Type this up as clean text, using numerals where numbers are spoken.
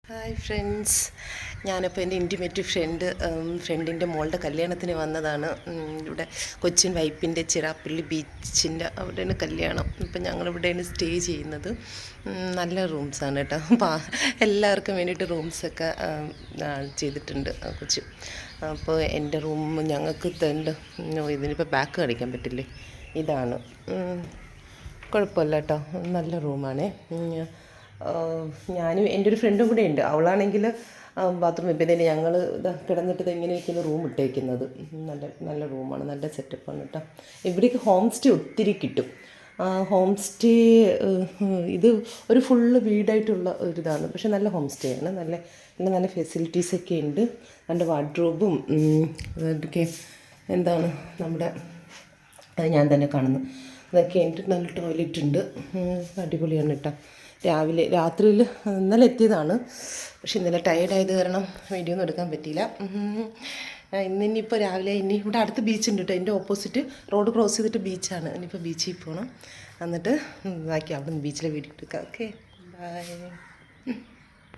Hi friends, ഞാനിപ്പോൾ എൻ്റെ intimate ഫ്രണ്ടിൻ്റെ മോളുടെ കല്യാണത്തിന് വന്നതാണ്. ഇവിടെ കൊച്ചിൻ വൈപ്പിൻ്റെ ചിറാപ്പള്ളി ബീച്ചിൻ്റെ അവിടെയാണ് കല്യാണം. ഇപ്പം ഞങ്ങളിവിടെയാണ് സ്റ്റേ ചെയ്യുന്നത്. നല്ല റൂംസാണ് കേട്ടോ. എല്ലാവർക്കും വേണ്ടിയിട്ട് റൂംസൊക്കെ ചെയ്തിട്ടുണ്ട് കൊച്ചി. അപ്പോൾ എൻ്റെ റൂം ഞങ്ങൾക്ക് തണ്ട് ഇതിനിപ്പോൾ ബാക്ക് കാണിക്കാൻ പറ്റില്ലേ, ഇതാണ്. കുഴപ്പമില്ല കേട്ടോ, നല്ല റൂമാണേ. ഞാനും എൻ്റെ ഒരു ഫ്രണ്ടും കൂടെ ഉണ്ട്. അവളാണെങ്കിൽ ബാത്റൂം ഇപ്പം തന്നെ ഞങ്ങൾ കിടന്നിട്ട് ഇങ്ങനെ ഇരിക്കുന്ന റൂം ഇട്ടേക്കുന്നത്. നല്ല റൂമാണ്, നല്ല സെറ്റപ്പാണ് കേട്ടോ. ഇവിടേക്ക് ഹോം സ്റ്റേ ഒത്തിരി കിട്ടും. ഹോം സ്റ്റേ ഇത് ഒരു ഫുള്ള് വീടായിട്ടുള്ള ഒരിതാണ്, പക്ഷെ നല്ല ഹോം സ്റ്റേ ആണ്. നല്ല ഫെസിലിറ്റീസൊക്കെ ഉണ്ട്. നല്ല വാർഡ്രോബും അതൊക്കെ എന്താണ് നമ്മുടെ അത് ഞാൻ തന്നെ കാണുന്നു, അതൊക്കെ ഉണ്ട്. നല്ല ടോയ്ലറ്റ് ഉണ്ട്, അടിപൊളിയാണ് കേട്ടോ. രാത്രിയിൽ ഇന്നലെ എത്തിയതാണ്, പക്ഷെ ഇന്നലെ ടയേർഡായത് കാരണം വീഡിയോ ഒന്നും എടുക്കാൻ പറ്റിയില്ല. ഇനിയിപ്പോൾ രാവിലെ ഇവിടെ അടുത്ത് ബീച്ചുണ്ട് കേട്ടോ. എൻ്റെ ഓപ്പോസിറ്റ് റോഡ് ക്രോസ് ചെയ്തിട്ട് ബീച്ചാണ്. ഇനിയിപ്പോൾ ബീച്ചിൽ പോകണം, എന്നിട്ട് ബാക്കി അവിടെ നിന്ന് ബീച്ചിലെ വീഡിയോ എടുക്കാം. Okay, by.